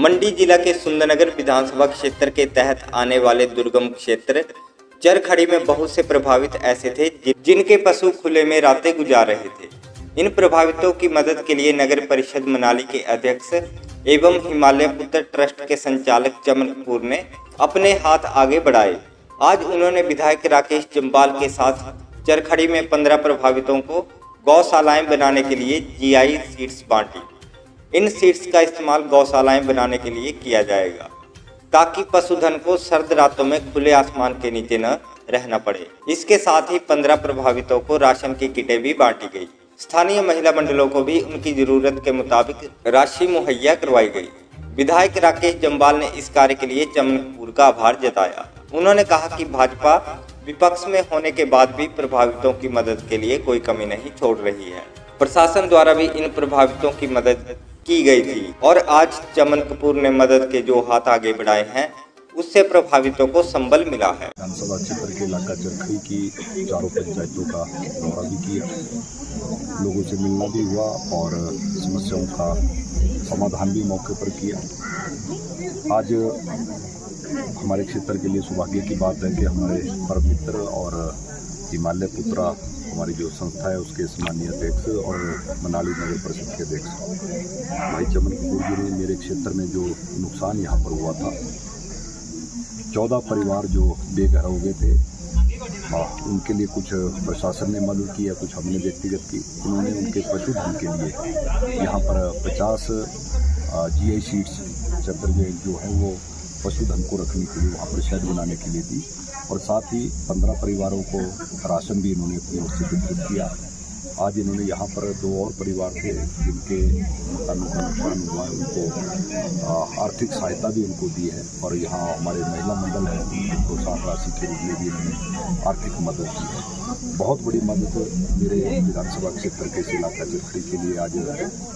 मंडी जिला के सुंदरनगर विधानसभा क्षेत्र के तहत आने वाले दुर्गम क्षेत्र चरखड़ी में बहुत से प्रभावित ऐसे थे जिनके पशु खुले में रातें गुजार रहे थे। इन प्रभावितों की मदद के लिए नगर परिषद मनाली के अध्यक्ष एवं हिमालय पुत्र ट्रस्ट के संचालक चमन कपूर ने अपने हाथ आगे बढ़ाए। आज उन्होंने विधायक राकेश जम्वाल के साथ चरखड़ी में 15 प्रभावितों को गौशालाएं बनाने के लिए जीआई सीड्स बांटी। इन सीड्स का इस्तेमाल गौशालाएं बनाने के लिए किया जाएगा ताकि पशुधन को सर्द रातों में खुले आसमान के नीचे न रहना पड़े। इसके साथ ही 15 प्रभावितों को राशन की किटें भी बांटी गई। स्थानीय महिला मंडलों को भी उनकी जरूरत के मुताबिक राशि मुहैया करवाई गई। विधायक राकेश जम्वाल ने इस कार्य के लिए चमन कपूर का आभार जताया। उन्होंने कहा कि भाजपा विपक्ष में होने के बाद भी प्रभावितों की मदद के लिए कोई कमी नहीं छोड़ रही है। प्रशासन द्वारा भी इन प्रभावितों की मदद की गई थी और आज चमन कपूर ने मदद के जो हाथ आगे बढ़ाए हैं उससे प्रभावितों को संबल मिला है। विधानसभा क्षेत्र के इलाका चरखड़ी की चारों पंचायतों का दौरा भी किया, लोगों से मिलना भी हुआ और समस्याओं का समाधान भी मौके पर किया। आज हमारे क्षेत्र के लिए सौभाग्य की बात है कि हमारे परम मित्र और हिमालय पुत्र हमारी जो संस्था है उसके सम्मानीय अध्यक्ष और मनाली नगर परिषद के अध्यक्ष भाई चमन कपूर जी ने मेरे क्षेत्र में जो नुकसान यहाँ पर हुआ था, 14 परिवार जो बेघर हो गए थे, उनके लिए कुछ प्रशासन ने मदद की है, कुछ हमने व्यक्तिगत की। उन्होंने उनके पशुधन के लिए यहाँ पर 50 जीआई सीड्स चद्दर जो है वो पशुधन को रखने के लिए वहाँ पर शेड बनाने के लिए दी और साथ ही 15 परिवारों को राशन भी इन्होंने अपनी ओर से वितरित किया। आज इन्होंने यहाँ पर 2 और परिवार थे जिनके मकानों का नुकसान हुआ है, उनको आर्थिक सहायता भी उनको दी है और यहाँ हमारे महिला मंडल है उनको प्रोत्साहन राशि के रूप में भी इन्होंने आर्थिक मदद की है। बहुत बड़ी मदद मेरे विधानसभा क्षेत्र के इस इलाका चरखड़ी के लिए आज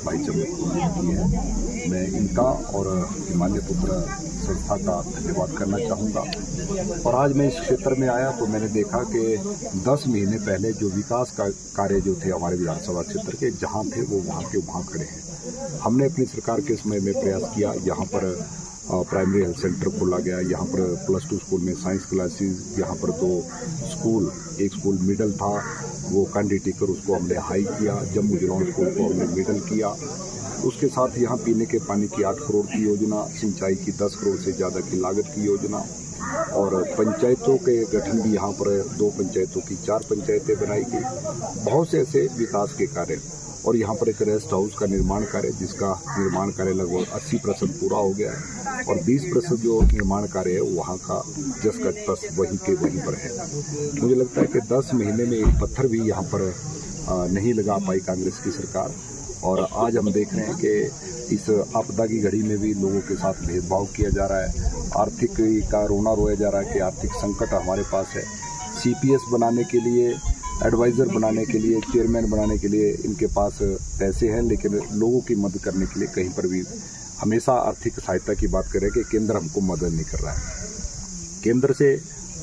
भाई चमन ने की है। मैं इनका और हिमालय पुत्र संस्था का धन्यवाद करना चाहूँगा। और आज मैं इस क्षेत्र में आया तो मैंने देखा कि 10 महीने पहले जो विकास का कार्य जो थे हमारे विधानसभा क्षेत्र के जहाँ थे वो वहाँ खड़े हैं। हमने अपनी सरकार के समय में प्रयास किया, यहाँ पर प्राइमरी हेल्थ सेंटर खोला गया, यहाँ पर +2 स्कूल में साइंस क्लासेस, यहाँ पर 2 स्कूल, एक स्कूल मिडल था वो कांडी टिकर उसको हमने हाई किया, जम्मू जिलौन स्कूल को हमने मिडल किया। उसके साथ यहाँ पीने के पानी की 8 करोड़ की योजना, सिंचाई की 10 करोड़ से ज़्यादा की लागत की योजना और पंचायतों के गठन भी यहाँ पर 2 पंचायतों की 4 पंचायतें बनाई गई। बहुत से ऐसे विकास के कार्य और यहाँ पर एक रेस्ट हाउस का निर्माण कार्य जिसका निर्माण कार्य लगभग 80% पूरा हो गया है और 20% जो निर्माण कार्य है वहाँ का जस का तस वहीं के वहीं पर है। मुझे लगता है कि 10 महीने में एक पत्थर भी यहाँ पर नहीं लगा पाई कांग्रेस की सरकार और आज हम देख रहे हैं कि इस आपदा की घड़ी में भी लोगों के साथ भेदभाव किया जा रहा है। आर्थिक का रोना रोया जा रहा है कि आर्थिक संकट हमारे पास है। CPS बनाने के लिए, एडवाइज़र बनाने के लिए, चेयरमैन बनाने के लिए इनके पास पैसे हैं, लेकिन लोगों की मदद करने के लिए कहीं पर भी हमेशा आर्थिक सहायता की बात करें कि केंद्र हमको मदद नहीं कर रहा है। केंद्र से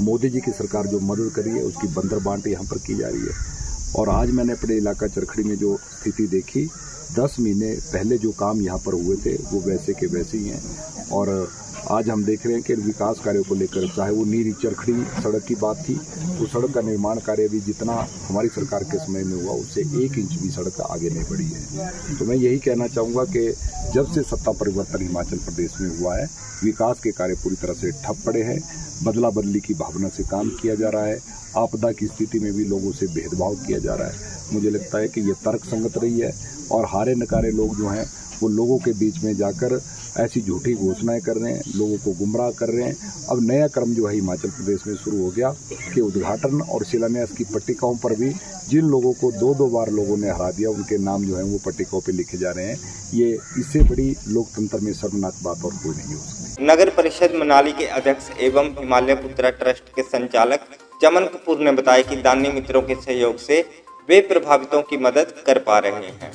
मोदी जी की सरकार जो मदद कर रही है उसकी बंदर बांट यहाँ पर की जा रही है। और आज मैंने अपने इलाका चरखड़ी में जो स्थिति देखी, 10 महीने पहले जो काम यहाँ पर हुए थे वो वैसे के वैसे ही हैं और आज हम देख रहे हैं कि विकास कार्यों को लेकर चाहे वो नीरी चरखड़ी सड़क की बात थी, तो सड़क का निर्माण कार्य भी जितना हमारी सरकार के समय में हुआ उससे 1 इंच भी सड़क आगे नहीं बढ़ी है। तो मैं यही कहना चाहूँगा कि जब से सत्ता परिवर्तन हिमाचल प्रदेश में हुआ है विकास के कार्य पूरी तरह से ठप पड़े हैं। बदला बदली की भावना से काम किया जा रहा है, आपदा की स्थिति में भी लोगों से भेदभाव किया जा रहा है। मुझे लगता है कि ये तर्क संगत रही है और हारे नकारे लोग जो हैं वो लोगों के बीच में जाकर ऐसी झूठी घोषणाएं कर रहे हैं, लोगों को गुमराह कर रहे हैं। अब नया क्रम जो है हिमाचल प्रदेश में शुरू हो गया कि उद्घाटन और शिलान्यास की पट्टिकाओं पर भी जिन लोगों को 2-2 बार लोगों ने हरा दिया उनके नाम जो है वो पट्टिकाओं पे लिखे जा रहे हैं। ये इससे बड़ी लोकतंत्र में शर्मनाक बात और कोई नहीं हो सकती। नगर परिषद मनाली के अध्यक्ष एवं हिमालय पुत्र ट्रस्ट के संचालक चमन कपूर ने बताया कि दानी मित्रों के सहयोग से वे प्रभावितों की मदद कर पा रहे हैं।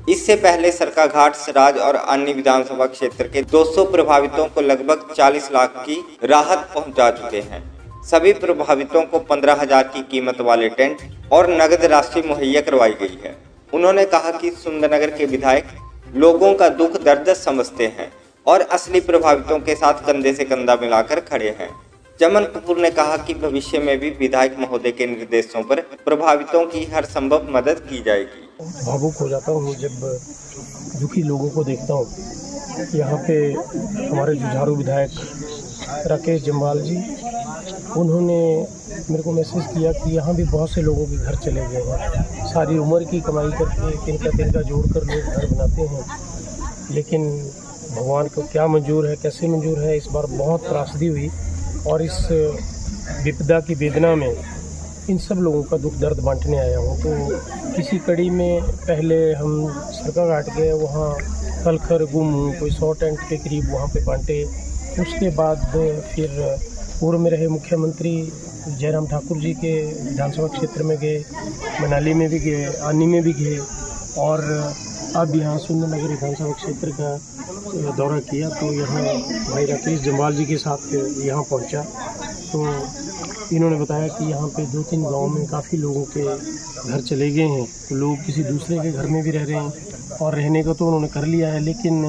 इससे पहले सरकाघाट, सराज और अन्य विधानसभा क्षेत्र के 200 प्रभावितों को लगभग 40 लाख की राहत पहुंचा चुके हैं। सभी प्रभावितों को 15,000 की कीमत वाले टेंट और नगद राशि मुहैया करवाई गई है। उन्होंने कहा कि सुंदरनगर के विधायक लोगों का दुख दर्द समझते हैं और असली प्रभावितों के साथ कंधे से कंधा मिलाकर खड़े हैं। चमन कपूर ने कहा कि भविष्य में भी विधायक महोदय के निर्देशों पर प्रभावितों की हर संभव मदद की जाएगी। भावुक हो जाता हूँ जब दुखी लोगों को देखता हूँ। यहाँ पे हमारे जुझारू विधायक राकेश जम्वाल जी, उन्होंने मेरे को मैसेज किया कि यहाँ भी बहुत से लोगों के घर चले गए हैं। सारी उम्र की कमाई करके तिनका जोड़ कर लोग घर बनाते हैं, लेकिन भगवान को क्या मंजूर है, कैसे मंजूर है। इस बार बहुत त्रासदी हुई और इस विपदा की वेदना में इन सब लोगों का दुख दर्द बांटने आया हूँ। तो किसी कड़ी में पहले हम सरका घाट गए, वहाँ कलखर गुम कोई 100 टेंट के करीब वहाँ पे बांटे। उसके बाद फिर पूर्व में रहे मुख्यमंत्री जयराम ठाकुर जी के विधानसभा क्षेत्र में गए, मनाली में भी गए, आनी में भी गए और अब यहाँ सुंदरनगर विधानसभा क्षेत्र का दौरा किया। तो यहाँ भाई राकेश जम्वाल जी के साथ यहाँ पहुँचा तो इन्होंने बताया कि यहाँ पे 2-3 गाँव में काफ़ी लोगों के घर चले गए हैं। तो लोग किसी दूसरे के घर में भी रह रहे हैं और रहने का तो उन्होंने कर लिया है, लेकिन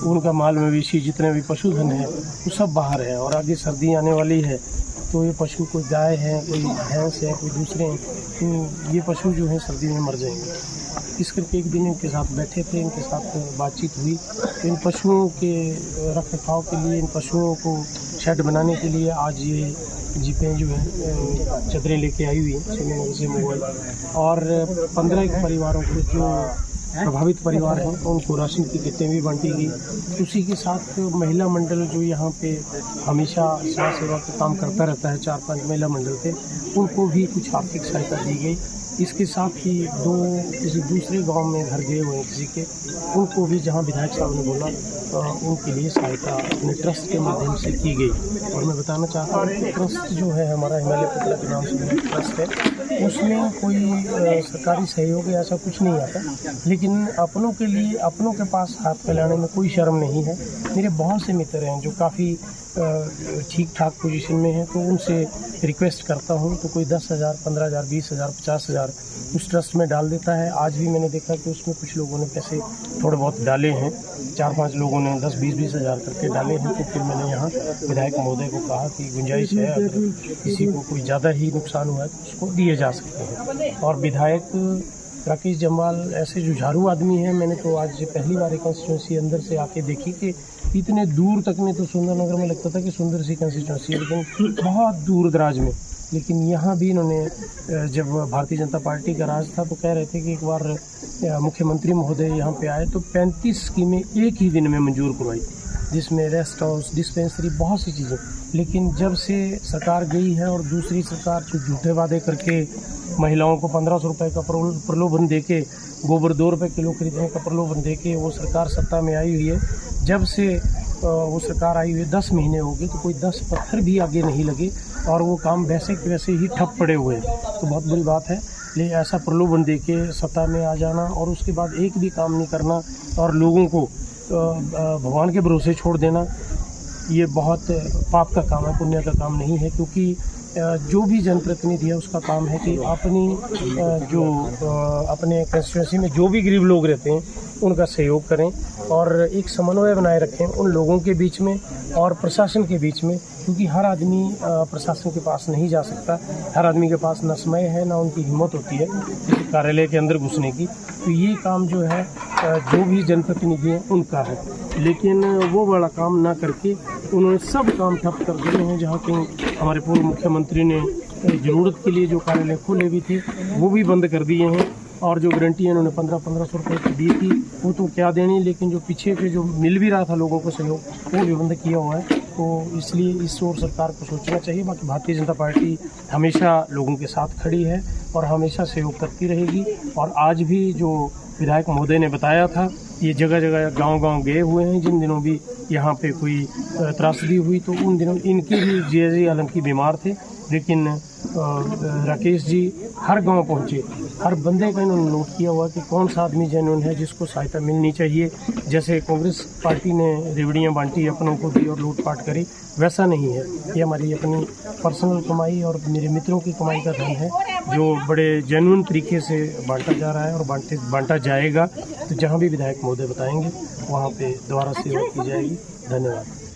उनका माल मवेशी जितने भी पशुधन है वो सब बाहर है और आगे सर्दी आने वाली है। तो ये पशु कोई गाय है, कोई भैंस है, कोई दूसरे हैं, तो ये पशु जो है सर्दी में मर जाएंगे। इस करके एक दिन इनके साथ बैठे थे, इनके साथ बातचीत हुई। तो इन पशुओं के रख रखाव के लिए, इन पशुओं को शेड बनाने के लिए आज ये जीपें जो है चदरें लेके आई हुई हैं सुंदरनगर से मोबाइल, और 15 परिवारों को जो प्रभावित परिवार हैं उनको राशन की किटें भी बांटी गई। उसी के साथ महिला मंडल जो यहाँ पे हमेशा समाज सेवा का काम करता रहता है, 4-5 महिला मंडल थे, उनको भी कुछ आर्थिक सहायता दी गई। इसके साथ ही 2 किसी दूसरे गांव में घर गए हुए हैं किसी के, उनको भी जहां विधायक साहब ने बोला उनके लिए सहायता अपने ट्रस्ट के माध्यम से की गई। और मैं बताना चाहता हूँ कि ट्रस्ट जो है हमारा हिमालय पुतला के नाम से ट्रस्ट है, उसमें कोई सरकारी सहयोग या ऐसा कुछ नहीं आता, लेकिन अपनों के लिए अपनों के पास हाथ फैलाने में कोई शर्म नहीं है। मेरे बहुत से मित्र हैं जो काफ़ी ठीक ठाक पोजीशन में हैं, तो उनसे रिक्वेस्ट करता हूं तो कोई 10,000, 15,000, 20,000, 50,000 उस ट्रस्ट में डाल देता है। आज भी मैंने देखा कि उसमें कुछ लोगों ने पैसे थोड़े बहुत डाले हैं, 4-5 लोगों ने 10-20 हज़ार करके डाले हैं। तो फिर मैंने यहाँ विधायक महोदय को कहा कि गुंजाइश है, अगर किसी को कोई ज़्यादा ही नुकसान हुआ है तो उसको दिए जा सकते हैं। और विधायक राकेश जम्वाल ऐसे जुझारू आदमी हैं, मैंने तो आज पहली बार कंस्टिट्यूंसी अंदर से आके देखी कि इतने दूर तक में तो सुंदरनगर में लगता था कि सुंदर सी कंस्टिट्यूंसी है, लेकिन बहुत दूर दराज में। लेकिन यहाँ भी इन्होंने, जब भारतीय जनता पार्टी का राज था तो कह रहे थे कि एक बार मुख्यमंत्री महोदय यहाँ पे आए तो 35 स्कीमें एक ही दिन में मंजूर करवाई, जिसमें रेस्ट हाउस, डिस्पेंसरी, बहुत सी चीज़ें। लेकिन जब से सरकार गई है और दूसरी सरकार जो झूठे वादे करके महिलाओं को 1500 रुपये का प्रलोभन दे के, गोबर 2 रुपये किलो खरीदने का प्रलोभन दे के वो सरकार सत्ता में आई हुई है। जब से वो सरकार आई हुई है 10 महीने हो गए तो कोई 10 पत्थर भी आगे नहीं लगे और वो काम वैसे के वैसे ही ठप पड़े हुए हैं। तो बहुत बुरी बात है। लेकिन ऐसा प्रलोभन दे के सत्ता में आ जाना और उसके बाद एक भी काम नहीं करना और लोगों को भगवान के भरोसे छोड़ देना, ये बहुत पाप का काम है, पुण्य का काम नहीं है। क्योंकि जो भी जनप्रतिनिधि है उसका काम है कि अपने कंस्टिट्यूंसी में जो भी गरीब लोग रहते हैं उनका सहयोग करें और एक समन्वय बनाए रखें उन लोगों के बीच में और प्रशासन के बीच में। क्योंकि हर आदमी प्रशासन के पास नहीं जा सकता, हर आदमी के पास ना समय है ना उनकी हिम्मत होती है किसी कार्यालय के अंदर घुसने की। तो ये काम जो है जो भी जनप्रतिनिधि हैं उनका है, लेकिन वो बड़ा काम ना करके उन्होंने सब काम ठप कर दिए हैं। जहाँ के हमारे पूर्व मुख्यमंत्री ने ज़रूरत के लिए जो कार्यालय खोले भी थे वो भी बंद कर दिए हैं और जो गारंटी इन्होंने 1500 रुपये की दी थी वो तो क्या देनी, लेकिन जो पीछे के जो मिल भी रहा था लोगों को सहयोग वो भी बंद किया हुआ है। तो इसलिए इस ओर सरकार को सोचना चाहिए। बाकी भारतीय जनता पार्टी हमेशा लोगों के साथ खड़ी है और हमेशा सहयोग करती रहेगी। और आज भी जो विधायक महोदय ने बताया था, ये जगह जगह गांव-गांव गए हुए हैं। जिन दिनों भी यहाँ पे कोई त्रासदी हुई तो उन दिनों इनके भी जीजी आलम की बीमार थे, लेकिन राकेश जी हर गांव पहुंचे, हर बंदे का इन्होंने नोट किया हुआ कि कौन सा आदमी जेन्युइन है जिसको सहायता मिलनी चाहिए। जैसे कांग्रेस पार्टी ने रेवड़ियाँ बांटी, अपनों को दी और लूटपाट करी, वैसा नहीं है। ये हमारी अपनी पर्सनल कमाई और मेरे मित्रों की कमाई का धन है जो बड़े जेन्युइन तरीके से बांटा जा रहा है और बांटा जाएगा। तो जहाँ भी विधायक महोदय बताएंगे वहाँ पे दोबारा सेवा की जाएगी। धन्यवाद।